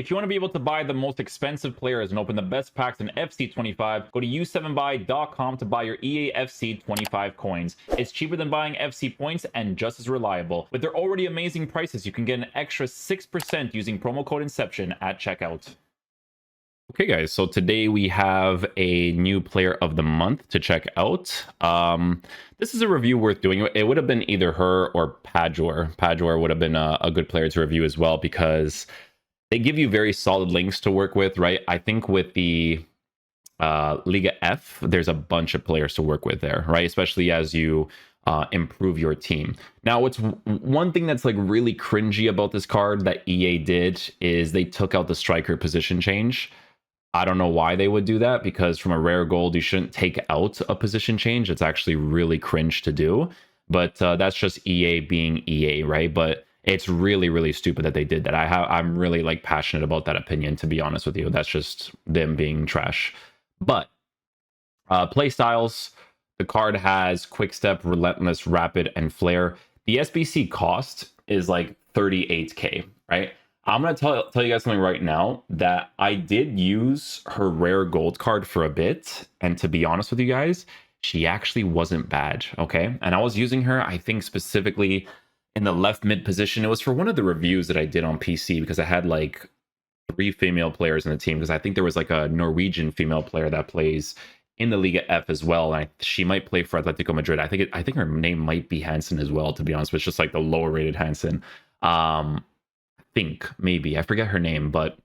If you want to be able to buy the most expensive players and open the best packs in FC25, go to u7buy.com to buy your EA FC25 coins. It's cheaper than buying FC points and just as reliable. With their already amazing prices, you can get an extra 6% using promo code Inception at checkout. Okay, guys, so today we have a new player of the month to check out. This is a review worth doing. It would have been either her or Pajor. Pajor would have been a good player to review as well because they give you very solid links to work with, right? I think with the Liga F, there's a bunch of players to work with there, right? Especially as you improve your team. Now, what's one thing that's like really cringy about this card that EA did is they took out the striker position change. I don't know why they would do that, because from a rare gold, you shouldn't take out a position change. It's actually really cringe to do, but that's just EA being EA, right? But it's really, really stupid that they did that. I'm really like passionate about that opinion, to be honest with you. That's just them being trash. But play styles, the card has quick step, relentless, rapid, and flare. The SBC cost is like 38k, right? I'm going to tell you guys something right now that I did use her rare gold card for a bit. And to be honest with you guys, she actually wasn't bad. Okay. And I was using her, I think specifically in the left mid position. It was for one of the reviews that I did on PC because I had like 3 female players in the team, because I think there was like a Norwegian female player that plays in the Liga F as well. And she might play for Atletico Madrid. I think her name might be Hansen as well, to be honest, but it's just like the lower rated Hansen. Think maybe I forget her name, but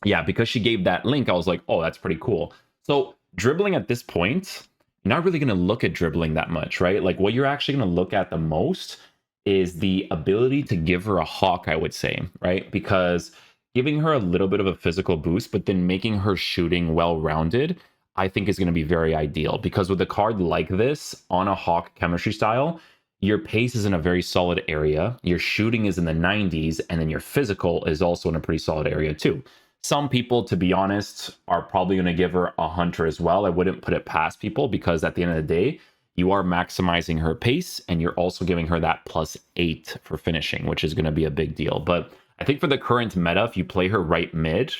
yeah, because she gave that link, I was like, oh, that's pretty cool. So dribbling at this point, you're not really going to look at dribbling that much, right? Like what you're actually going to look at the most is the ability to give her a hawk, I would say, right? Because giving her a little bit of a physical boost, but then making her shooting well-rounded, I think is going to be very ideal. Because with a card like this on a hawk chemistry style, your pace is in a very solid area, your shooting is in the 90s, and then your physical is also in a pretty solid area too. Some people, to be honest, are probably going to give her a hunter as well. I wouldn't put it past people, because at the end of the day, you are maximizing her pace and you're also giving her that +8 for finishing, which is going to be a big deal. But I think for the current meta, if you play her right mid,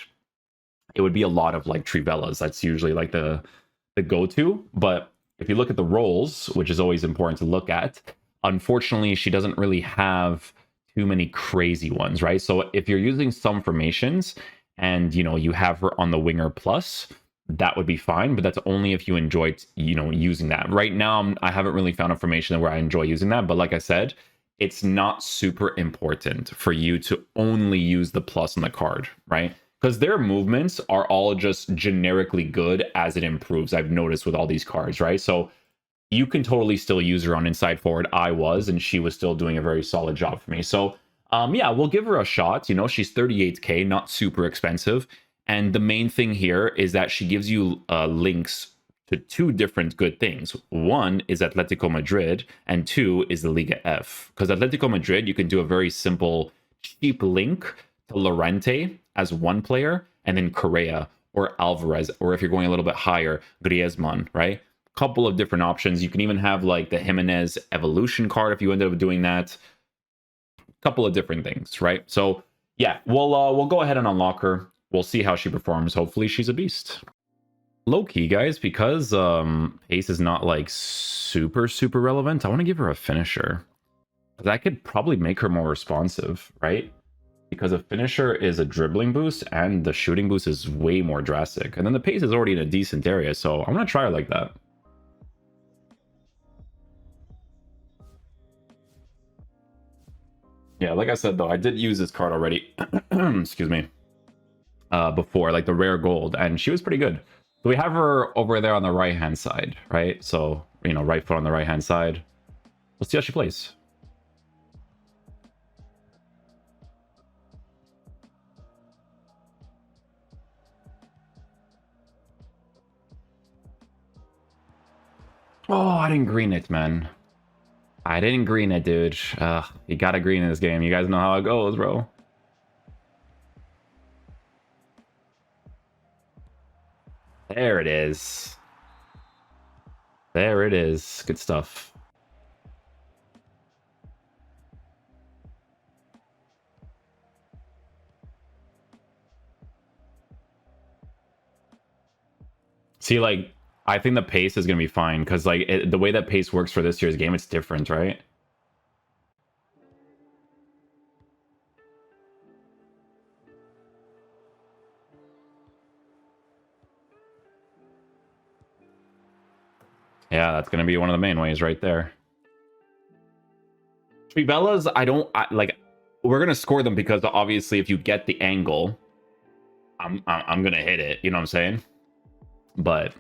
it would be a lot of like Trivelas. That's usually like the go-to. But if you look at the roles, which is always important to look at, unfortunately, she doesn't really have too many crazy ones, right? So if you're using some formations and, you know, you have her on the winger plus, that would be fine, but that's only if you enjoy, you know, using that. Right now, I haven't really found a formation where I enjoy using that, but like I said, it's not super important for you to only use the plus on the card, right? Because their movements are all just generically good as it improves. I've noticed with all these cards, right? So you can totally still use her on inside forward. I was, and she was still doing a very solid job for me. So, yeah, we'll give her a shot. You know, she's 38k, not super expensive. And the main thing here is that she gives you links to 2 different good things. One is Atletico Madrid, and 2 is the Liga F. Because Atletico Madrid, you can do a very simple, cheap link to Llorente as one player, and then Correa or Alvarez, or if you're going a little bit higher, Griezmann, right? Couple of different options. You can even have like the Jimenez evolution card if you ended up doing that. Couple of different things, right? So yeah, we'll go ahead and unlock her. We'll see how she performs. Hopefully she's a beast. Low key, guys, because pace is not like super relevant, I want to give her a finisher. That could probably make her more responsive, right? Because a finisher is a dribbling boost and the shooting boost is way more drastic. And then the pace is already in a decent area, so I'm gonna try her like that. Yeah, like I said, though, I did use this card already. Excuse me. Before, like the rare gold, and she was pretty good. So we have her over there on the right-hand side, right? So, you know, right foot on the right-hand side. Let's see how she plays. Oh, I didn't green it, man. I didn't green it, dude. You gotta green in this game. You guys know how it goes, bro. There it is. There it is. Good stuff. See, like, I think the pace is going to be fine because, like, the way that pace works for this year's game, it's different, right? Yeah, that's going to be one of the main ways right there. Trivellas, like, we're going to score them because obviously if you get the angle, I'm going to hit it. You know what I'm saying? But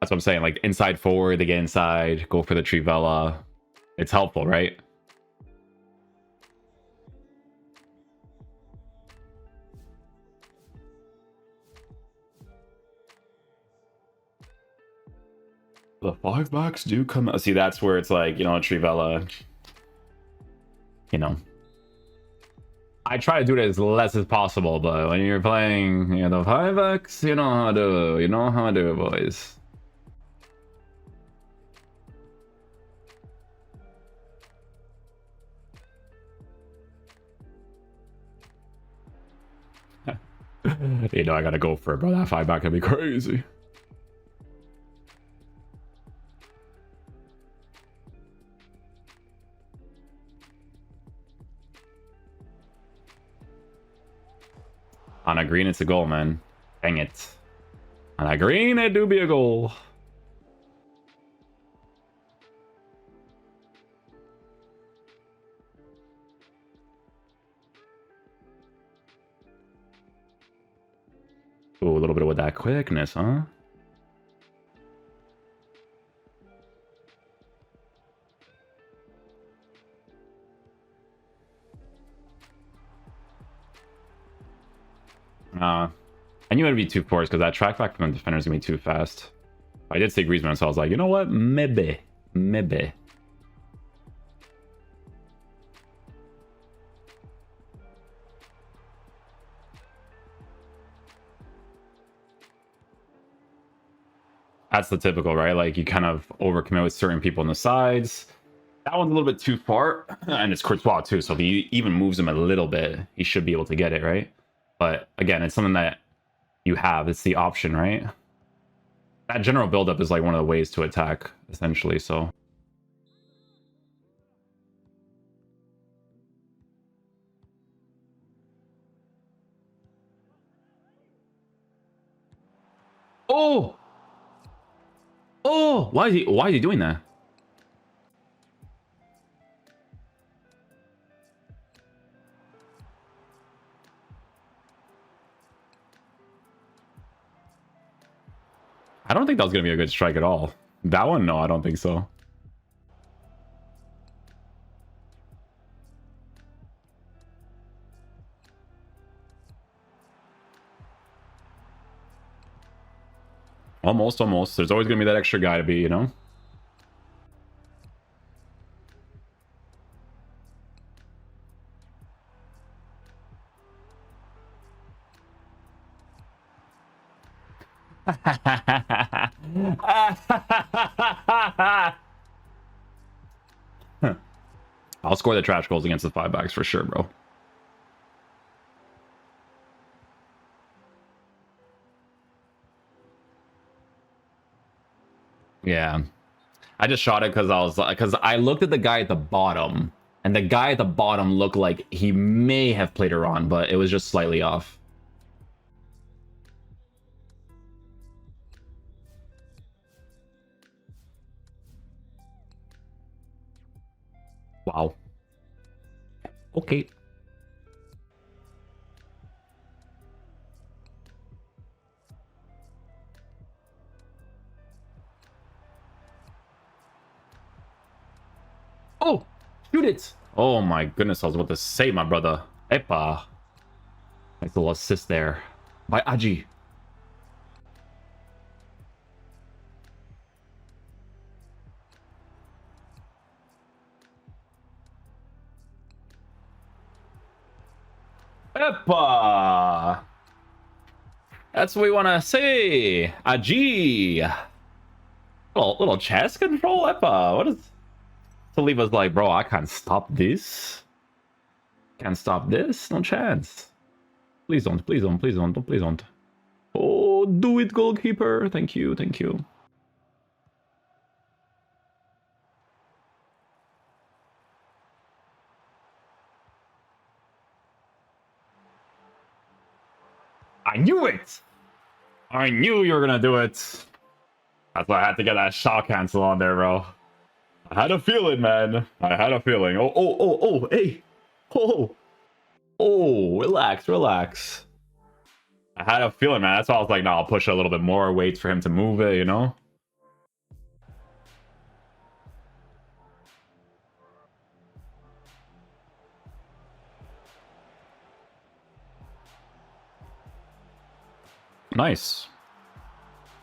that's what I'm saying. Like, inside forward, they get inside, go for the Trivella. It's helpful, right? The 5-backs do come out. See, that's where it's like, you know, Trivella, you know, I try to do it as less as possible, but when you're playing, you know, the 5-backs, you know how to do it. You know how to do it, boys. You know, I gotta go for it, bro. That 5-back can be crazy. On a green, it's a goal, man. Dang it. On a green, it do be a goal. Ooh, a little bit with that quickness, huh? I knew it'd be 2 force because that track back from the defender is gonna be too fast. I did say Griezmann, so I was like, you know what? Maybe. Maybe. That's the typical, right? Like, you kind of overcommit with certain people on the sides. That one's a little bit too far, and it's Courtois too, so if he even moves him a little bit, he should be able to get it, right? But again, it's something that you have. It's the option, right? That general buildup is like one of the ways to attack, essentially, so. Oh! Oh! Why is he doing that? I don't think that was going to be a good strike at all. That one? No, I don't think so. Almost. There's always going to be that extra guy to be, you know? I'll score the trash goals against the 5-backs for sure, bro. Yeah. I just shot it because I looked at the guy at the bottom, and the guy at the bottom looked like he may have played her on, but it was just slightly off. Wow. Okay. Oh, shoot it. Oh my goodness, I was about to say, my brother. Epa. Nice little assist there by Aji. Epa. That's what we want to say. Aji. Little chest control, Epa. What is... Saliba's like, bro, I can't stop this. Can't stop this. No chance. Please don't. Oh, bro. Do it, goalkeeper. Thank you. Thank you. I knew it. I knew you were going to do it. That's why I had to get that shot cancel on there, bro. I had a feeling, man. I had a feeling. Oh, hey. Oh, relax, relax. I had a feeling, man. That's why I was like, no, I'll push a little bit more, wait for him to move it, you know? Nice.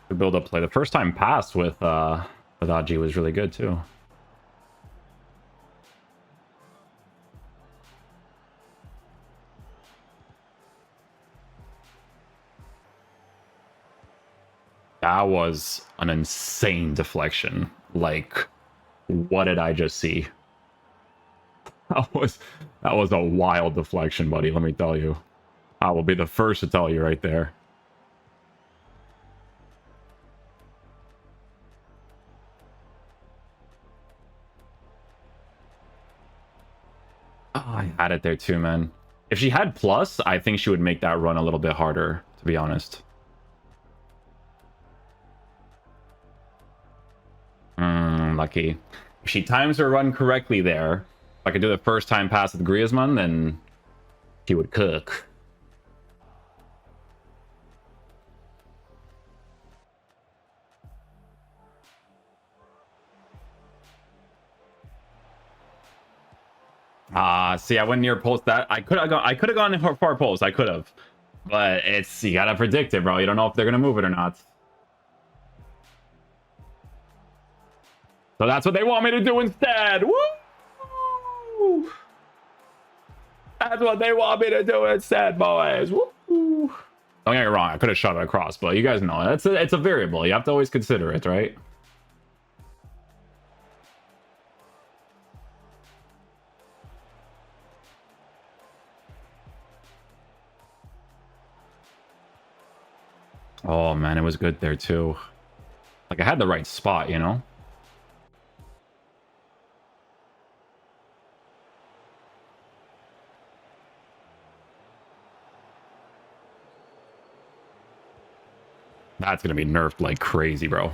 Good build-up play. The first time pass with Aji was really good, too. That was an insane deflection. Like, what did I just see? That was a wild deflection, buddy, let me tell you. I will be the first to tell you right there. Oh, I had it there too, man. If she had plus, I think she would make that run a little bit harder, to be honest. Lucky. If she times her run correctly there, if I could do the first time pass with Griezmann, then she would cook. See, I went near post that. I could have gone in far post. I could have. But it's, you gotta predict it, bro. You don't know if they're gonna move it or not. So that's what they want me to do instead. Woo! That's what they want me to do instead, boys. Woo! Don't get me wrong, I could have shot it across, but you guys know it's a variable. You have to always consider it, right? Oh man, it was good there too. Like I had the right spot, you know? That's gonna be nerfed like crazy, bro.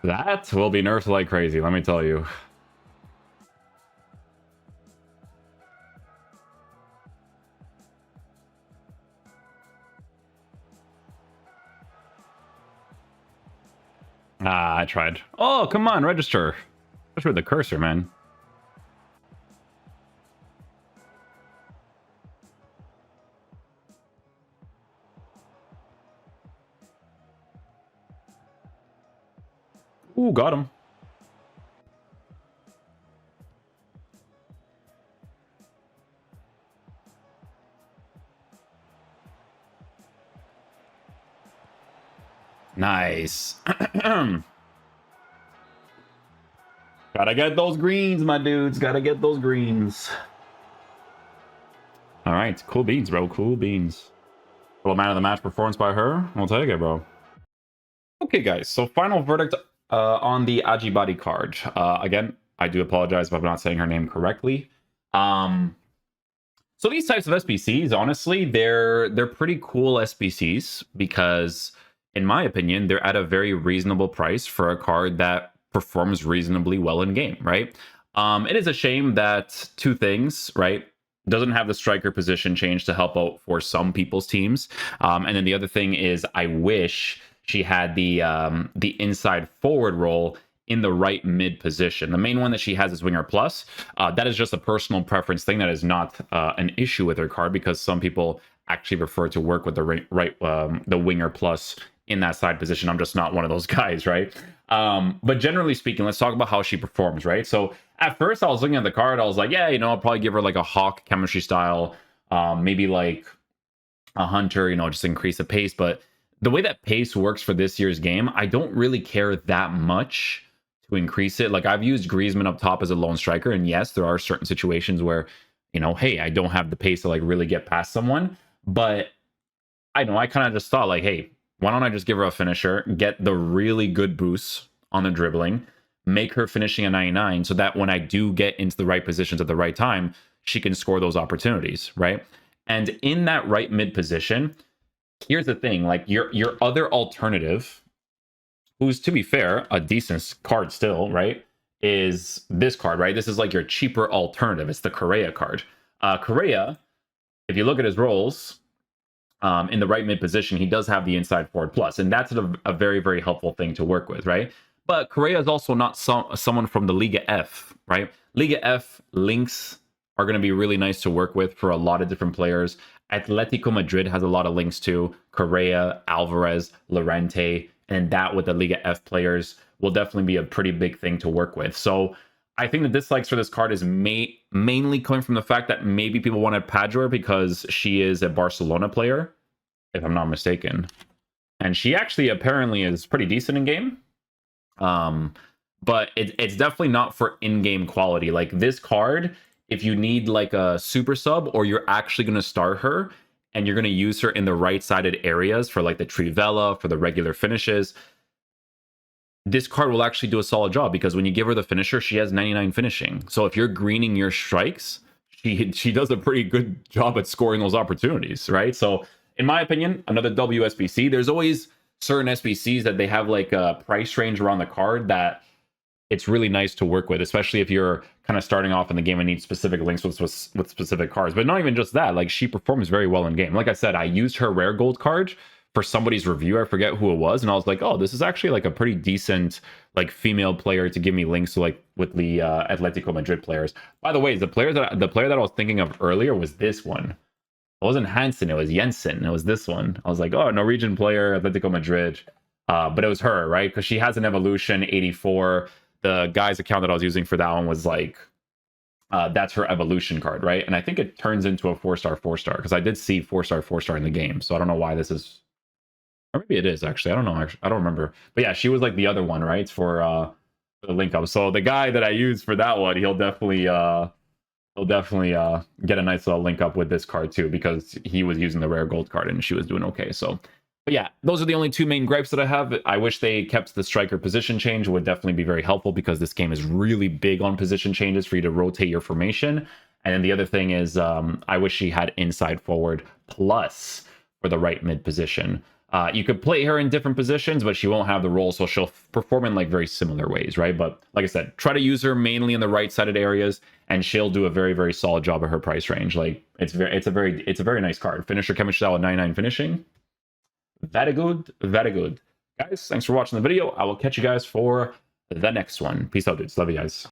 That will be nerfed like crazy, let me tell you. I tried. Oh, come on, register. Register with the cursor, man. Ooh, got him. Nice. Gotta get those greens, my dudes. Gotta get those greens. All right, cool beans, bro. Cool beans. Little man of the match performance by her. We'll take it, bro. Okay, guys. So final verdict on the Ajibade card. Again, I do apologize if I'm not saying her name correctly. So these types of SBCs, honestly, they're pretty cool SBCs because, in my opinion, they're at a very reasonable price for a card that performs reasonably well in game, right? It is a shame that two things, right? Doesn't have the striker position change to help out for some people's teams. And then the other thing is I wish she had the inside forward role in the right mid position. The main one that she has is winger plus. That is just a personal preference thing. That is not an issue with her card because some people actually prefer to work with the winger plus in that side position. I'm just not one of those guys, right? But generally speaking, let's talk about how she performs, right? So at first I was looking at the card, I was like, yeah, you know, I'll probably give her like a Hawk chemistry style, maybe like a Hunter, you know, just increase the pace. But the way that pace works for this year's game, I don't really care that much to increase it. Like I've used Griezmann up top as a lone striker, and yes, there are certain situations where, you know, hey, I don't have the pace to like really get past someone, but I know I kind of just thought like, hey, Why don't I just give her a finisher, get the really good boosts on the dribbling, make her finishing a 99 so that when I do get into the right positions at the right time, she can score those opportunities, right? And in that right mid position, here's the thing, like your other alternative, who's, to be fair, a decent card still, right, is this card, right? This is like your cheaper alternative. It's the Correa card. Correa, if you look at his roles, in the right mid position, he does have the inside forward plus, and that's a very, very helpful thing to work with, right? But Correa is also not someone from the Liga F, right? Liga F links are going to be really nice to work with for a lot of different players. Atletico Madrid has a lot of links too. Correa, Alvarez, Llorente, and that with the Liga F players will definitely be a pretty big thing to work with. So I think the dislikes for this card is mainly coming from the fact that maybe people wanted Padua because she is a Barcelona player, if I'm not mistaken. And she actually apparently is pretty decent in game. But it's definitely not for in-game quality. Like this card, if you need like a super sub or you're actually going to start her and you're going to use her in the right-sided areas for like the Trivella, for the regular finishes, this card will actually do a solid job because when you give her the finisher, she has 99 finishing. So if you're greening your strikes, she does a pretty good job at scoring those opportunities, right? So in my opinion, another WSBC. There's always certain SBCs that they have like a price range around the card that it's really nice to work with, especially if you're kind of starting off in the game and need specific links with specific cards. But not even just that, like she performs very well in game. Like I said, I used her rare gold card for somebody's review. I forget who it was, and I was like, oh, this is actually like a pretty decent like female player to give me links to, like with the Atletico Madrid players. By the way, the player that I was thinking of earlier was this one. It wasn't Hansen, it was Jensen. It was this one. I was like, oh, Norwegian player, Atletico Madrid. But it was her, right? Because she has an evolution 84. The guy's account that I was using for that one was like, that's her evolution card, right? And I think it turns into a 4-star, 4-star, because I did see 4-star, 4-star in the game. So I don't know why this is, or maybe it is actually. I don't know. Actually, I don't remember. But yeah, she was like the other one, right? For the link up. So the guy that I used for that one, he'll definitely get a nice little link up with this card too, because he was using the rare gold card and she was doing okay. So, but yeah, those are the only two main gripes that I have. I wish they kept the striker position change. It would definitely be very helpful because this game is really big on position changes for you to rotate your formation. And then the other thing is, I wish she had inside forward plus for the right mid position. You could play her in different positions, but she won't have the role, so she'll perform in like very similar ways, right? But like I said, try to use her mainly in the right-sided areas, and she'll do a very, very solid job at her price range. Like it's a very nice card. Finisher chemistry style at 99 finishing. Very good, very good. Guys, thanks for watching the video. I will catch you guys for the next one. Peace out, dudes. Love you guys.